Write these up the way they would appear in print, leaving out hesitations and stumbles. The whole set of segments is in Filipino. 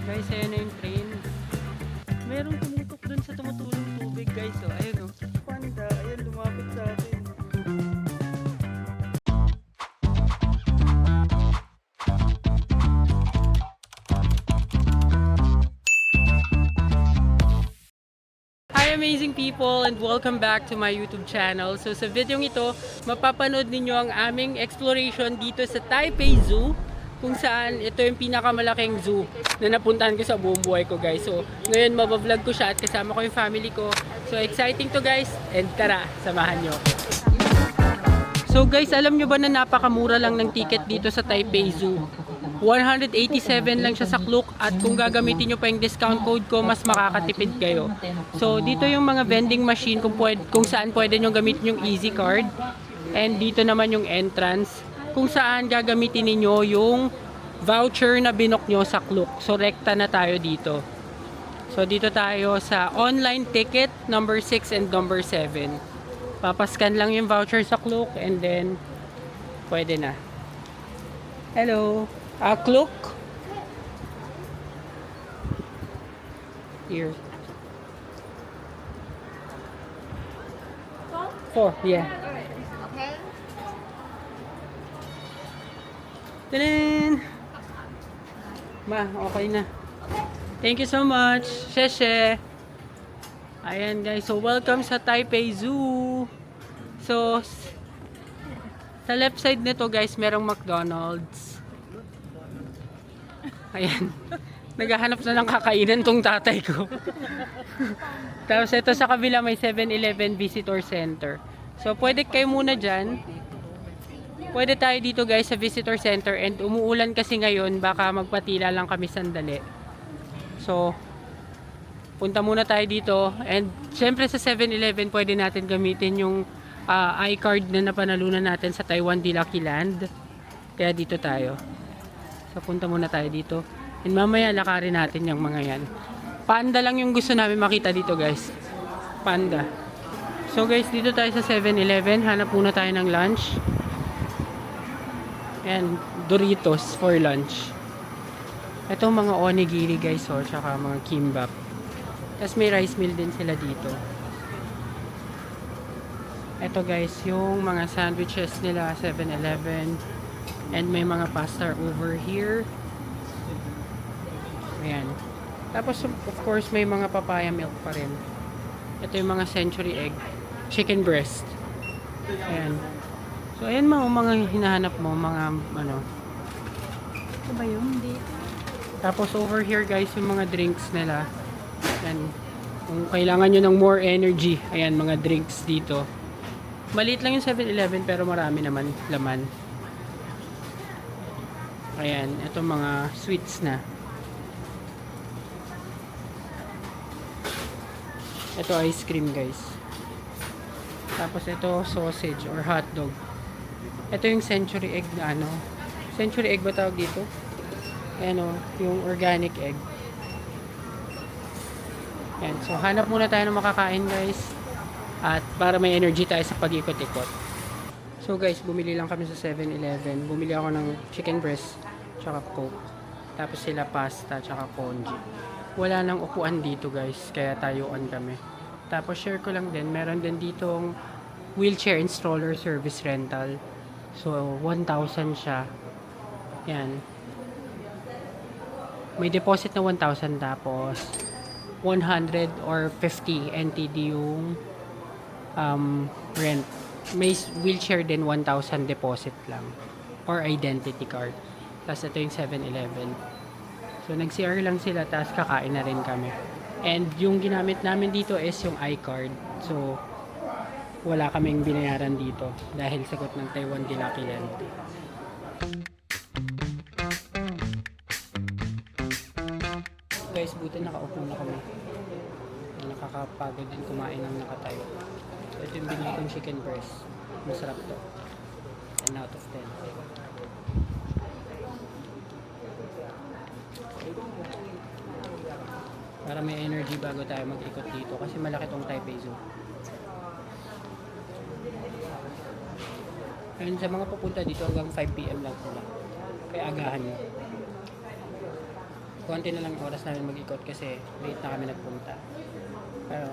Guys, ayan na yung train. Merong tumutok dun sa tumutulong tubig guys. So, ayun o. Panda, ayan lumapit sa atin. Hi amazing people and welcome back to my YouTube channel. So sa video ito, mapapanood ninyo ang aming exploration dito sa Taipei Zoo, kung saan ito yung pinakamalaking zoo na napuntahan ko sa buong buhay ko guys. So ngayon mabablog ko siya at kasama ko yung family ko. So exciting to guys, and tara, samahan nyo. So guys, alam nyo ba na napakamura lang ng ticket dito sa Taipei Zoo? 187 lang siya sa Klook, at kung gagamitin nyo pa yung discount code ko, mas makakatipid kayo. So dito yung mga vending machine kung saan pwede nyo gamitin yung easy card. And dito naman yung entrance kung saan gagamitin niyo yung voucher na binok nyo sa Klook. So rekta na tayo dito. So dito tayo sa online ticket number 6 and number 7. Papascan lang yung voucher sa Klook and then pwede na. Hello. Klook. Here. 4, yeah. Okay. Tadaan! Ma, okay na. Thank you so much. Sheshe. Ayan guys, so welcome sa Taipei Zoo. So, sa left side nito guys, merong McDonald's. Ayan. Naghahanap na ng kakainan tong tatay ko. Tapos ito sa kabila may 7-Eleven Visitor Center. So pwede kayo muna dyan. Pwede tayo dito guys sa Visitor Center, and umuulan kasi ngayon, baka magpatila lang kami sandali. So punta muna tayo dito, and syempre sa 7-Eleven pwede natin gamitin yung iCard na napanalunan natin sa Taiwan de Lucky Land. Kaya dito tayo. So punta muna tayo dito. And mamaya lakarin natin yung mga yan. Panda lang yung gusto namin makita dito guys. Panda. So guys, dito tayo sa 7-Eleven. Hanap muna tayo ng lunch. And Doritos for lunch. Ito mga onigiri guys, oh, tsaka mga kimbap. Tapos may rice meal din sila dito. Ito guys, yung mga sandwiches nila 7-Eleven. And may mga pasta over here. Ayan. Tapos of course may mga papaya milk pa rin. Ito yung mga century egg. Chicken breast. Ayan. So ayan mga hinahanap mo. Mga ano. Ito ba yun? Tapos over here guys, yung mga drinks nila. Ayan. Kung kailangan nyo ng more energy. Ayan, mga drinks dito. Maliit lang yung 7-Eleven pero marami naman laman. Ayan, ito mga sweets na. Ito ice cream guys. Tapos ito sausage or hotdog. Ito yung century egg na ano. Century egg ba tawag dito? Ayan o, yung organic egg. Ayan, so hanap muna tayo ng makakain guys. At para may energy tayo sa pag-ikot-ikot. So guys, bumili lang kami sa 7-Eleven. Bumili ako ng chicken breast tsaka coke. Tapos sila pasta tsaka congee. Wala nang upuan dito guys, kaya tayuan kami. Tapos share ko lang din, meron din ditong wheelchair and stroller service rental. So 1,000 siya. Yan. May deposit na 1,000, tapos 100 or 50 NTD yung rent. May wheelchair din 1,000 deposit lang or identity card. Tapos ito yung 7-Eleven. So nag-CR lang sila, tapos kakain na rin kami. And yung ginamit namin dito is yung iCard. So wala kaming binayaran dito dahil sagot ng Taiwan de Lucky Land. Guys, buti nakaupo na kami. Nakakapagod din kumain ng nakatayo. Ito yung binili kong chicken breast. Masarap to. 10 out of 10. Para may energy bago tayo mag-ikot dito. Kasi malaki tong Taipei Zoo. Ayun, sa mga pupunta dito hanggang 5 PM lang sila. Kaya agahan nyo. konti na lang oras namin mag-ikot kasi late na kami nagpunta. Pero,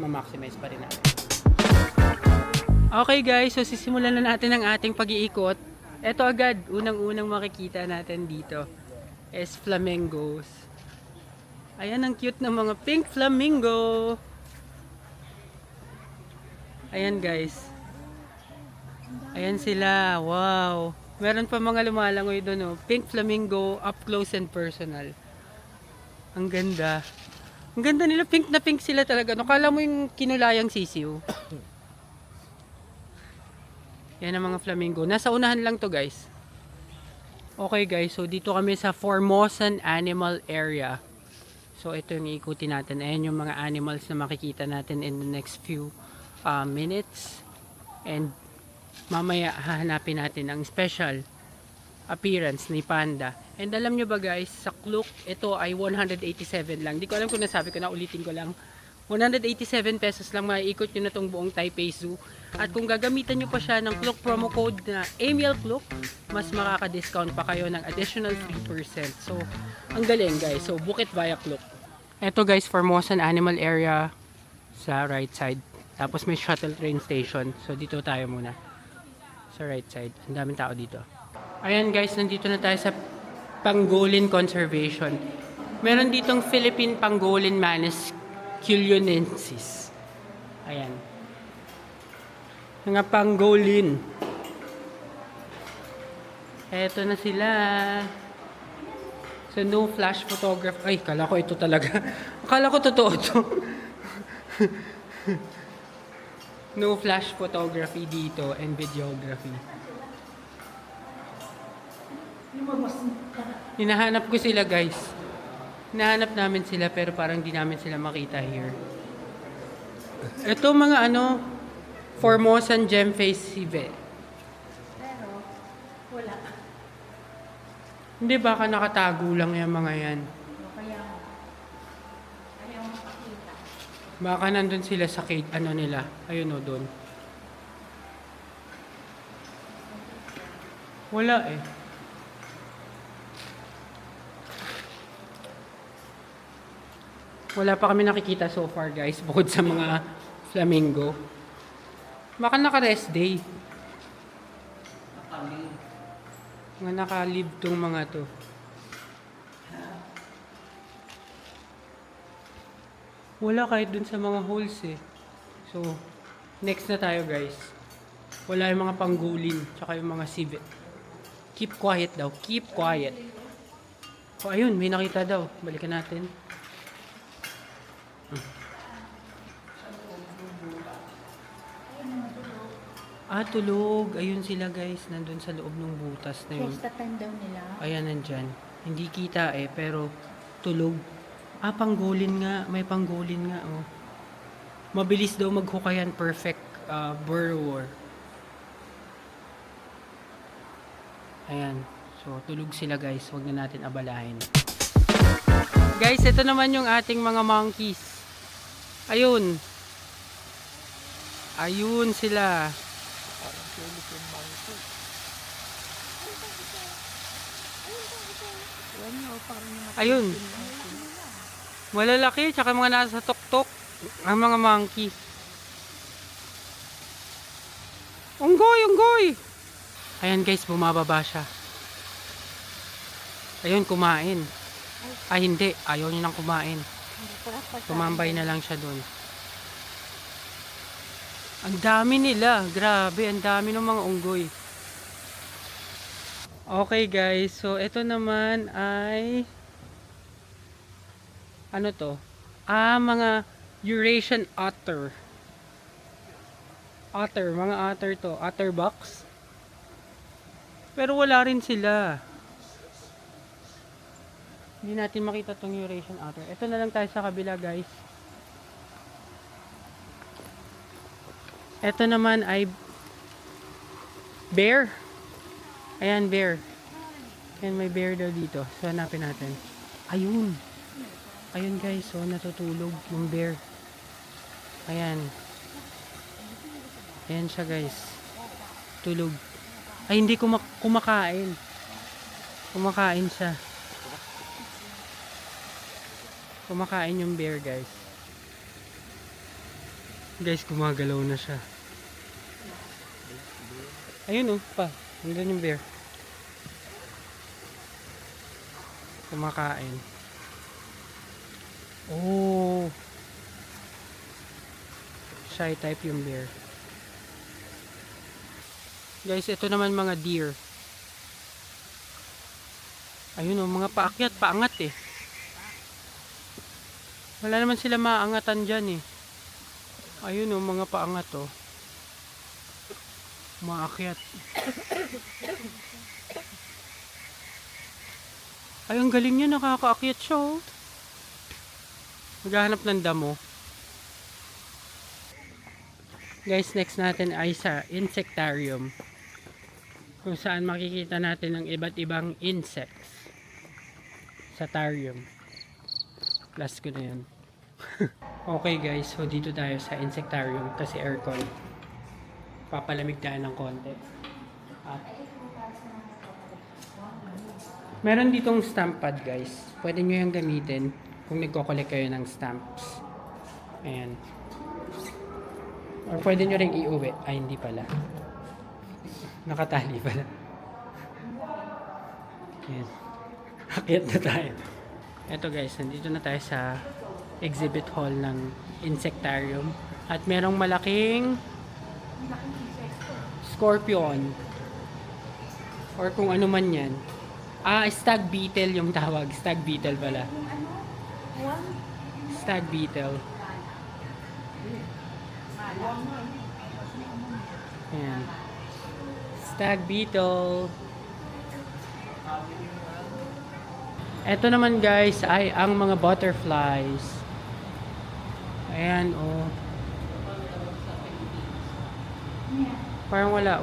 ma-maximize pa rin natin. Okay guys, so sisimulan na natin ang ating pag-iikot. Ito agad, unang-unang makikita natin dito is flamingos. Ayan, ang cute ng mga pink flamingo. Ayan guys. Ayan sila, wow. Meron pa mga lumalangoy doon, oh. Pink flamingo, up close and personal. Ang ganda. Ang ganda nila, pink na pink sila talaga. No, kala mo yung kinulayang sisiw. Yan ang mga flamingo. Nasa unahan lang to guys. Okay guys, so dito kami sa Formosan Animal Area. So ito yung ikutin natin. Ayan yung mga animals na makikita natin in the next few minutes. And mamaya hahanapin natin ang special appearance ni Panda. And alam nyo ba guys, sa Klook, ito ay 187 lang. Di ko alam kung nasabi ko na, ulitin ko lang. 187 pesos lang maiikot nyo na tong buong Taipei Zoo. At kung gagamitan nyo pa siya ng Klook promo code na Emil Klook, mas makaka-discount pa kayo ng additional 3%. So, ang galing guys. So, book it via Klook. Ito guys, Formosan Animal Area sa right side. Tapos may shuttle train station. So, dito tayo muna. Sa right side. Ang daming tao dito. Ayan guys, nandito na tayo sa Pangolin Conservation. Meron ditong Philippine Pangolin Manus culionensis. Ayan. Mga pangolin. Eto na sila. So, no flash photography. Ay, kala ko ito talaga. Akala ko totoo to. No flash photography dito and videography. Hinahanap ko sila guys. Hinahanap namin sila pero parang di namin sila makita here. Ito mga ano, Formosan Gemface Civet. Pero, wala. Hindi, baka nakatago lang yung mga yan. Kaya, ayaw makakita. Baka nandun sila sa cage, ano nila. Ayun o, doon. Wala eh. Wala pa kami nakikita so far guys, bukod sa mga flamingo. Baka naka-rest day. Mga naka-leave tong mga to. Wala kahit dun sa mga holes eh. So, next na tayo guys. Wala yung mga panggulin, tsaka yung mga civet. Keep quiet daw, keep quiet. Oh, ayun, may nakita daw. Balikan natin. Tulog. Ayun sila guys, nandun sa loob ng butas na yun. Fiesta time daw nila. Ayan, nandyan. Hindi kita eh, pero tulog. Panggulin nga. May panggulin nga, oh. Mabilis daw maghukayan. Perfect burrower. Ayan. So, tulog sila guys. Huwag na natin abalahin. Guys, ito naman yung ating mga monkeys. Ayun. Ayun sila. Ayun. Malalaki, tsaka mga nasa tuktok. Ang mga monkey. Unggoy, unggoy! Ayan guys, bumababa siya. Ayun, kumain. Ay, hindi. Ayaw niya nang kumain. Tumambay na lang siya dun. Ang dami nila. Grabe, ang dami ng mga unggoy. Okay guys, so ito naman ay ano to? Mga Eurasian otter. Otter, mga otter to. Otterbox. Pero wala rin sila. Hindi natin makita tong Eurasian otter. Ito na lang tayo sa kabila guys. Ito naman ay bear. Ayan, bear. Ayan, may bear daw dito. So, hanapin natin. Ayun. Ayun guys, so natutulog yung bear. Ayan. Ayan siya guys. Tulog. Ay, hindi kumakain. Kumakain siya. Kumakain yung bear, guys. Guys, gumagalaw na siya. Ayun, oh, pa. Nandun yung bear. Kumakain. Oh. Shy type yung bear. Guys, ito naman mga deer. Ayun, oh, mga paakyat, paangat eh. Wala naman sila maangatan dyan eh. Ayun, oh, mga paangat, oh. Maakyat. Ay, ang galing niya, nakakaakyat siya, oh. Maghahanap ng damo. Guys, next natin ay sa insectarium. Kung saan makikita natin ang iba't ibang insects. Sa tarium. Last ko na yan. Okay guys, so dito tayo sa insectarium kasi aircon. Papalamig tayo ng konti. At meron ditong stamp pad guys. Pwede nyo yung gamitin kung nagko-collect kayo ng stamps. Ayan. Or pwede nyo ring iuwi. Ay, hindi pala. Nakatali pala. Ayan. Akyat na tayo. Eto guys, nandito na tayo sa exhibit hall ng insectarium. At merong malaking scorpion. Or kung ano man yan. Ah, stag beetle yung tawag. Stag beetle pala. Stag beetle. Ayan. Stag beetle. Ito naman guys ay ang mga butterflies. Ayan, oh. Parang wala.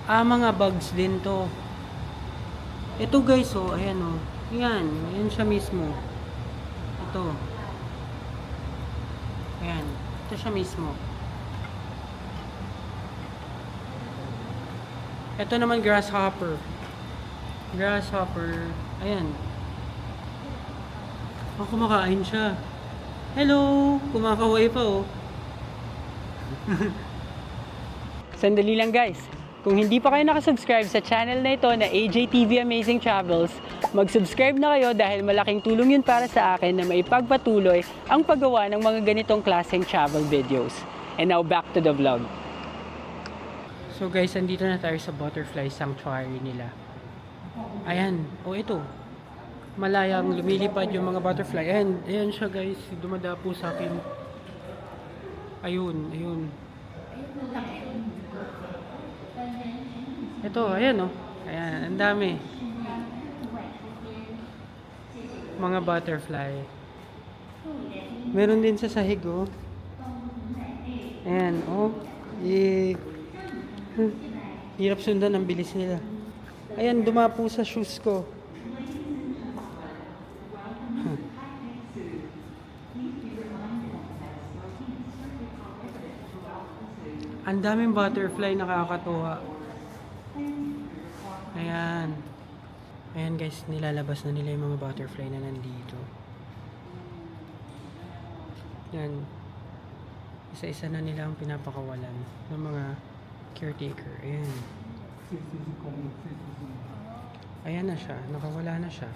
Ah, mga bugs din to. Ito guys, oh. Ayan, oh. Ayan siya mismo. Ito. Ayan. Ito siya mismo. Ito naman grasshopper. Grasshopper. Ayan. Oh, kumakain siya. Hello! Kumakaway pa, oh. Sandali lang, guys. Kung hindi pa kayo nakasubscribe sa channel na ito na AJTV Amazing Travels, mag-subscribe na kayo dahil malaking tulong yun para sa akin na maipagpatuloy ang paggawa ng mga ganitong klaseng travel videos. And now, back to the vlog. So guys, andito na tayo sa butterfly sanctuary nila. Ayan. O, ito. Malayang lumilipad yung mga butterfly. Ayan siya guys. Dumadapo sa akin. Ayun. Ito, ayan oh. Ayan, ang dami. Mga butterfly. Meron din sa sahig oh. Ayan, oh. Hirap sundan, ang bilis nila. Ayan, dumapo sa shoes ko. Ang daming butterfly, nakakatuwa. Ayan. Ayan guys, nilalabas na nila yung mga butterfly na nandito. Yan. Isa-isa na nila ang pinapakawalan ng mga caretaker. Ayan. Ayan na siya. Nakawala na siya.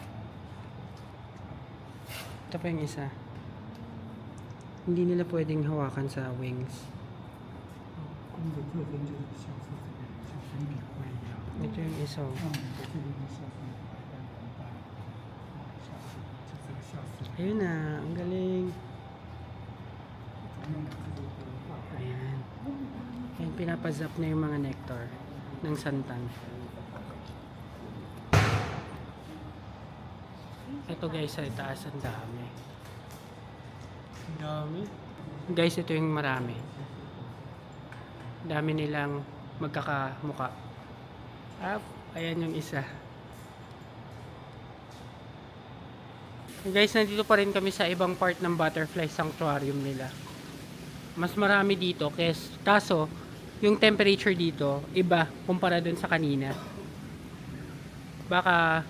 Ito pa yung isa. Hindi nila pwedeng hawakan sa wings. Ito yung isa. Ayun na. Ang galing. Ayan. Ayan, pinapazap na yung mga nectar ng santan. Ito guys, sa itaas ang dami. Ang dami. Guys, ito yung marami. Dami nilang magkakamuka. Ayan yung isa. Guys, nandito pa rin kami sa ibang part ng butterfly sanctuarium nila. Mas marami dito, kaso yung temperature dito iba kumpara dun sa kanina. Baka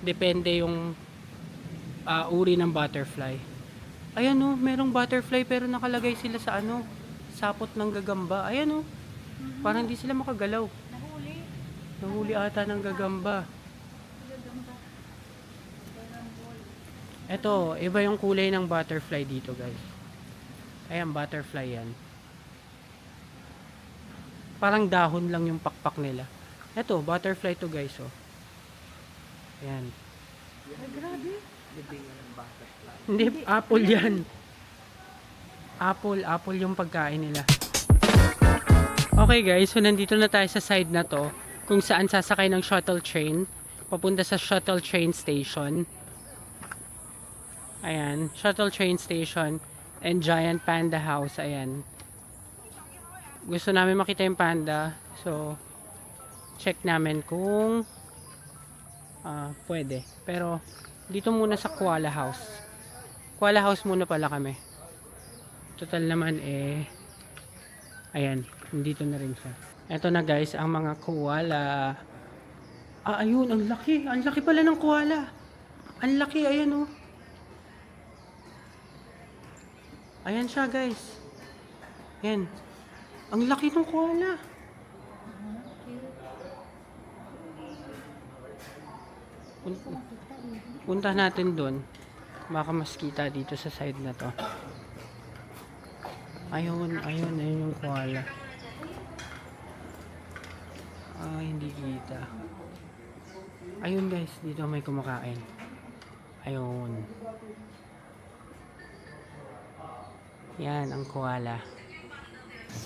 depende yung uri ng butterfly. Ayan oh, merong butterfly pero nakalagay sila sa ano, sapot ng gagamba. Ayan oh, parang hindi sila makagalaw. Nahuli. Nahuli ata ng gagamba. Gagamba. Barangol. Eto, iba yung kulay ng butterfly dito guys. Ayan, butterfly yan. Parang dahon lang yung pakpak nila. Eto, butterfly to guys oh. Ayan. Ay, grabe. Hindi, apple yan. Apple yung pagkain nila. Okay guys, so nandito na tayo sa side na to kung saan sasakay ng shuttle train papunta sa shuttle train station. Ayan, shuttle train station and giant panda house. Ayan. Gusto namin makita yung panda. So, check namin kung pwede. Pero, dito muna sa Koala House. Koala House muna pala kami. Total naman ayan, dito na rin siya. Eto na guys, ang mga koala. Ayun, ang laki. Ang laki pala ng koala. Ang laki, ayan oh. Ayan siya guys. Ayan. Ang laki ng koala. Punta natin doon. Baka mas kita dito sa side na to. Ayun yung koala. Hindi kita. Ayun guys, dito may kumakain. Ayun. Yan ang koala.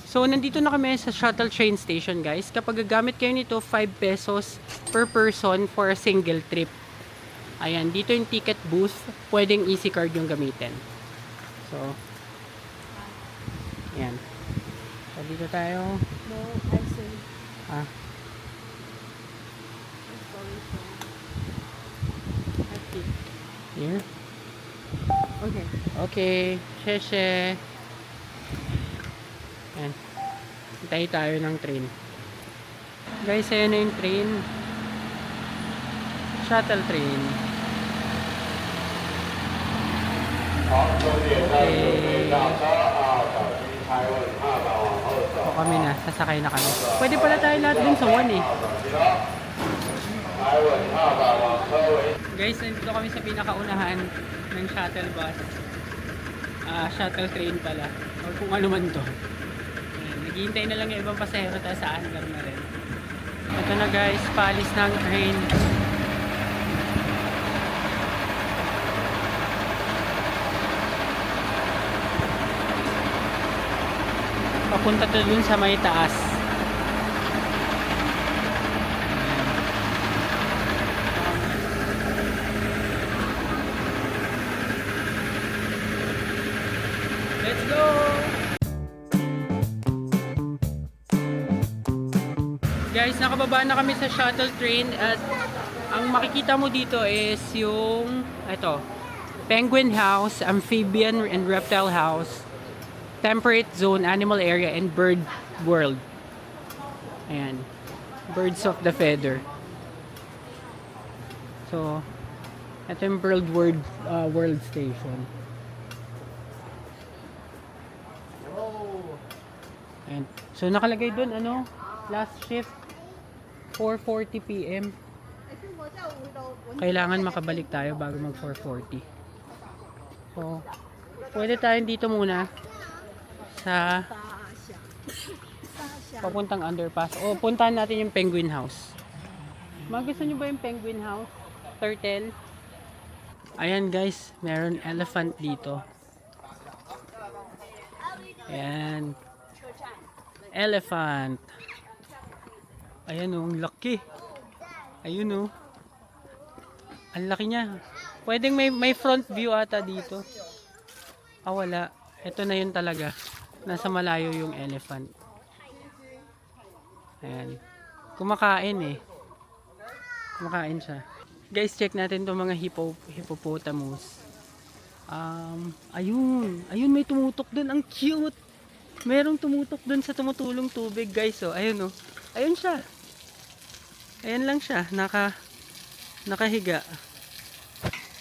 So, nandito na kami sa shuttle train station guys. Kapag gagamit kayo nito, 5 pesos per person for a single trip. Ayan, dito yung ticket booth. Pwedeng easy card yung gamitin. So, ayan. So, dito tayo. No, I say. Here. Okay. Okay. Sheshe. Ayan. Hintay tayo ng train. Guys, ayan na yung train. Shuttle train. Okay. So kami na, sasakay na kami. Pwede pala tayo lahat dun sa 1 eh. Guys, nandito kami sa pinakaunahan ng shuttle bus. Shuttle train pala. O kung ano man to. Ayan, naghihintay na lang yung ibang pasahero tayo sa hanggang na rin. Ito na guys, paalis ng train. Papunta to dun sa may taas. Let's go! Guys, nakababa na kami sa shuttle train at ang makikita mo dito is yung Penguin House, Amphibian and Reptile House, Temperate Zone, Animal Area, and Bird World. Ayan. Birds of the Feather. So, ito yung Bird World Station. Ayan. So, nakalagay dun, last shift, 4:40 p.m. Kailangan makabalik tayo bago mag 4:40. So, pwede tayo dito muna sa papuntang underpass. O, puntahan natin yung Penguin House. Gusto nyo ba yung Penguin House? Turtle? Ayan guys, meron elephant dito. Ayan. Elephant. Ayan o, ang laki. Ayun o. Ang laki niya. Pwedeng may front view ata dito. Wala. Ito na yun talaga. Nasa malayo yung elephant. Ayan. Kumakain eh. Kumakain siya. Guys, check natin itong mga hippopotamus. Ayun. Ayun, may tumutok dun. Ang cute. Merong tumutok dun sa tumutulong tubig, guys. Oh. Ayun oh. Ayun siya. Ayan lang siya. Nakahiga.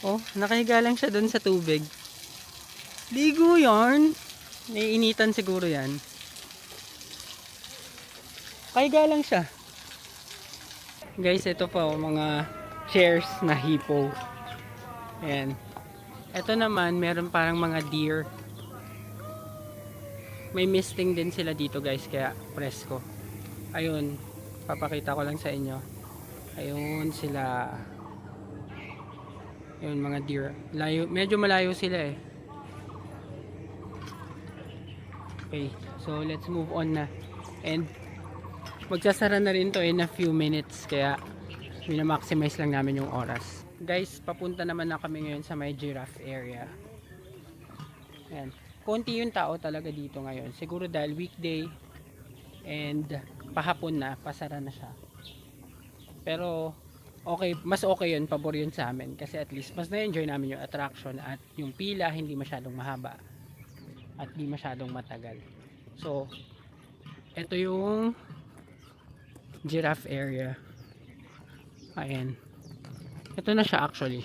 Oh, nakahiga lang siya dun sa tubig. Ligo yarn. Naiinitan siguro yan. Kahiga lang siya. Guys, ito pa oh, mga chairs na hippo. Ayan. Ito naman, meron parang mga deer. May misting din sila dito guys, kaya presko. Ayun, papakita ko lang sa inyo. Ayun sila. Ayun mga deer. Layo, medyo malayo sila eh. Okay, so let's move on na. And magsasara na rin to in a few minutes, kaya minamaximize lang namin yung oras. Guys, papunta naman na kami ngayon sa may giraffe area. Ayan. Konti yung tao talaga dito ngayon. Siguro dahil weekday and pahapon na, pasara na siya. Pero okay, mas okay yun, pabor yun sa amin. Kasi at least mas na-enjoy namin yung attraction at yung pila hindi masyadong mahaba at hindi masyadong matagal. So, ito yung giraffe area. Ayan. Ito na siya actually.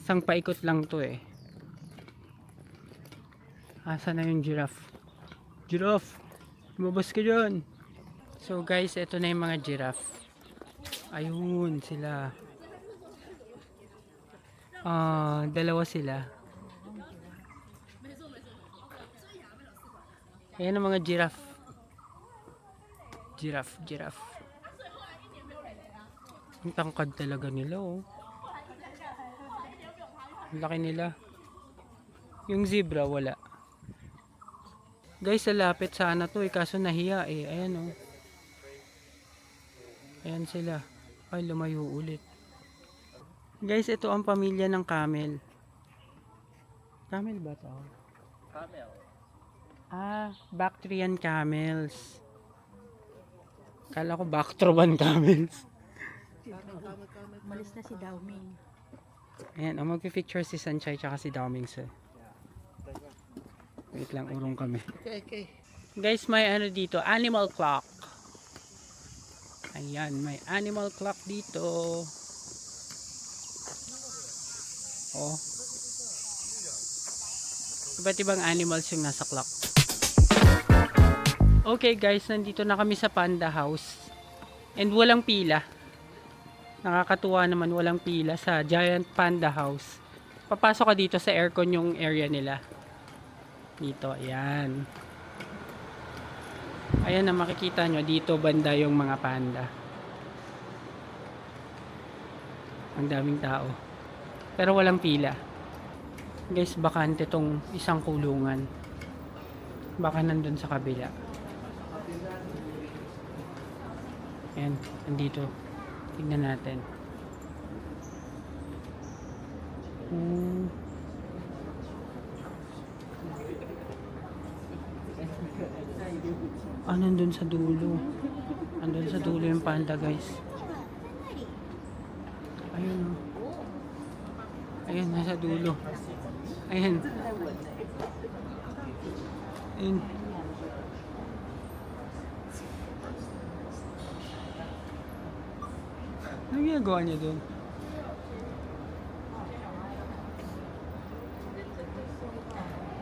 Isang paikot lang to eh. Asa na yung giraffe? Giraffe! Lumabas ka dyan! So guys, ito na yung mga giraffe. Ayun sila. Dalawa sila. Ayan ang mga giraffe. Giraffe. Ang tangkad talaga nila oh. Ang laki nila. Yung zebra wala. Guys, sa lapit sana to eh, kaso nahiya eh. Ayan oh. Ayan sila. Ay, lumayo ulit. Guys, ito ang pamilya ng camel. Camel ba to? Camel. Bactrian camels. Kala ko Bactroban camels. Malis na si Dao Ming. Ayan, magpipicture si Sanchay tsaka si Daoming sir. Wait lang, urong kami. Okay. Guys, may ano dito, animal clock. Ayan, may animal clock dito. Oh. Iba't ibang animals yung nasa clock. Okay guys, nandito na kami sa Panda House. And walang pila. Nakakatuwa naman, walang pila sa Giant Panda House. Papasok ka dito sa aircon yung area nila. Dito, ayan. Ayan na makikita nyo, dito banda yung mga panda. Ang daming tao. Pero walang pila. Guys, bakante tong isang kulungan. Baka nandun sa kabila. Ayan, nandito. Tignan natin. Nandun sa dulo. Nandun sa dulo yung panda, guys. Ayun, oh. Ayun, nasa dulo. Ayun. Ayun. Ano ginagawa niya doon?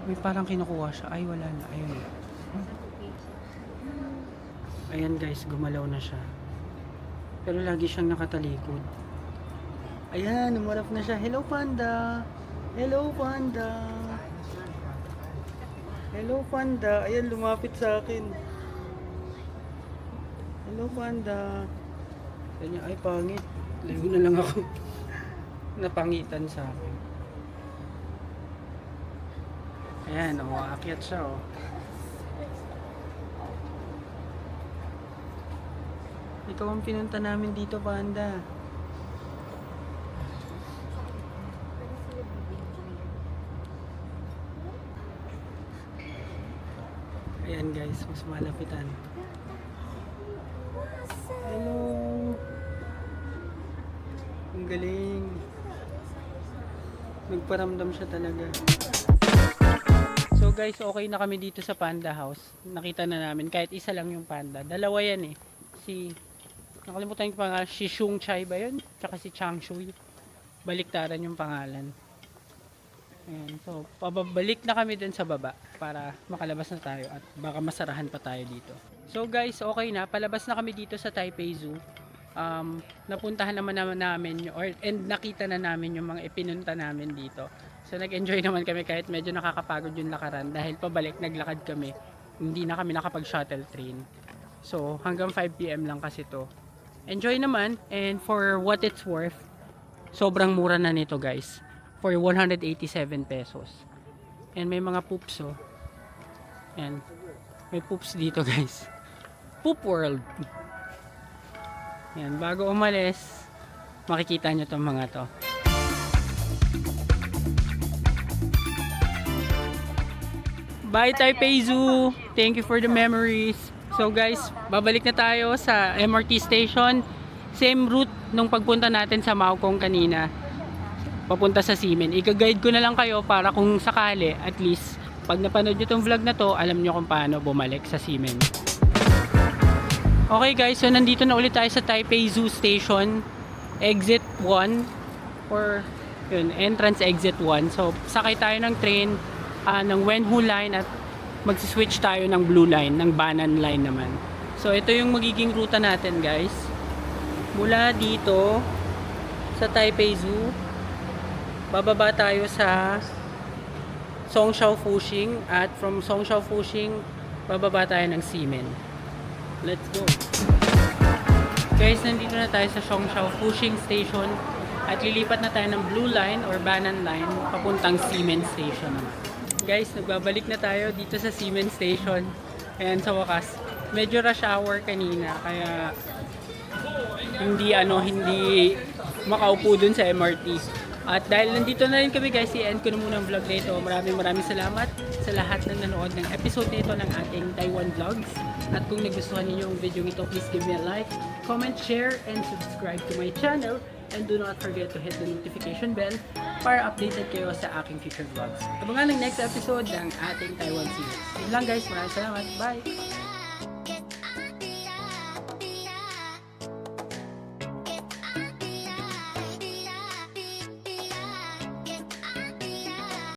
May parang kinukuha siya. Ay, wala na. Ayun. Ayan guys, gumalaw na siya. Pero lagi siyang nakatalikod. Ayan, umarap na siya. Hello panda! Hello panda! Hello panda! Ayan, lumapit sa akin. Hello panda! Kanya, ay pangit. Layo na lang ako. Napangitan sa akin. Ayan, aakyat siya oh. Ikaw ang pinunta namin dito, panda. Ayan guys, mas malapitan. Hello. Ang galing. Nagparamdam siya talaga. So guys, okay na kami dito sa Panda House. Nakita na namin kahit isa lang yung panda. Dalawa yan eh. Si Nakalimutan yung pangalan. Si Shung Chai ba yun? Tsaka si Chang Shui. Baliktaran yung pangalan. Ayan, so pababalik na kami dun sa baba para makalabas na tayo at baka masarahan pa tayo dito. So guys, okay na. Palabas na kami dito sa Taipei Zoo. Napuntahan naman namin and nakita na namin yung mga ipinunta namin dito. So nag-enjoy naman kami kahit medyo nakakapagod yung lakaran dahil pabalik naglakad kami. Hindi na kami nakapag shuttle train. So hanggang 5 PM lang kasi to. Enjoy naman, and for what it's worth, sobrang mura na nito guys. For 187 pesos. And may mga poops oh. Yan. May poops dito guys. Poop World. Yan, bago umalis, makikita nyo tong mga to. Bye Taipei Zoo! Thank you for the memories. So guys, babalik na tayo sa MRT station. Same route nung pagpunta natin sa Maokong kanina. Papunta sa Ximen. Ika-guide ko na lang kayo para kung sakali, at least, pag napanood nyo tong vlog na to, alam nyo kung paano bumalik sa Ximen. Okay guys, so nandito na ulit tayo sa Taipei Zoo Station. Exit 1. Or, yun, entrance exit 1. So, sakay tayo ng train, ng Wenhu Line at magsiswitch tayo ng Blue Line, ng Banan Line naman. So, ito yung magiging ruta natin guys. Mula dito, sa Taipei Zoo, bababa tayo sa Songshao Fuxing at from Songshao Fuxing bababa tayo ng Ximen. Let's go! Guys, nandito na tayo sa Songshao Fuxing Station at lilipat na tayo ng Blue Line or Banan Line papuntang Ximen Station. Guys, nagbabalik na tayo dito sa Ximen Station. Ayan, sa wakas, medyo rush hour kanina kaya hindi makaupo dun sa MRT. At dahil nandito na rin kami guys, i-end ko na muna ang vlog na ito. Maraming salamat sa lahat ng nanood ng episode na ito ng ating Taiwan Vlogs. At kung nagustuhan niyo yung video ito, please give me a like, comment, share, and subscribe to my channel. And do not forget to hit the notification bell para updated kayo sa aking future vlogs. Abangan ng next episode ng ating Taiwan series. Yun lang guys, maraming salamat. Bye!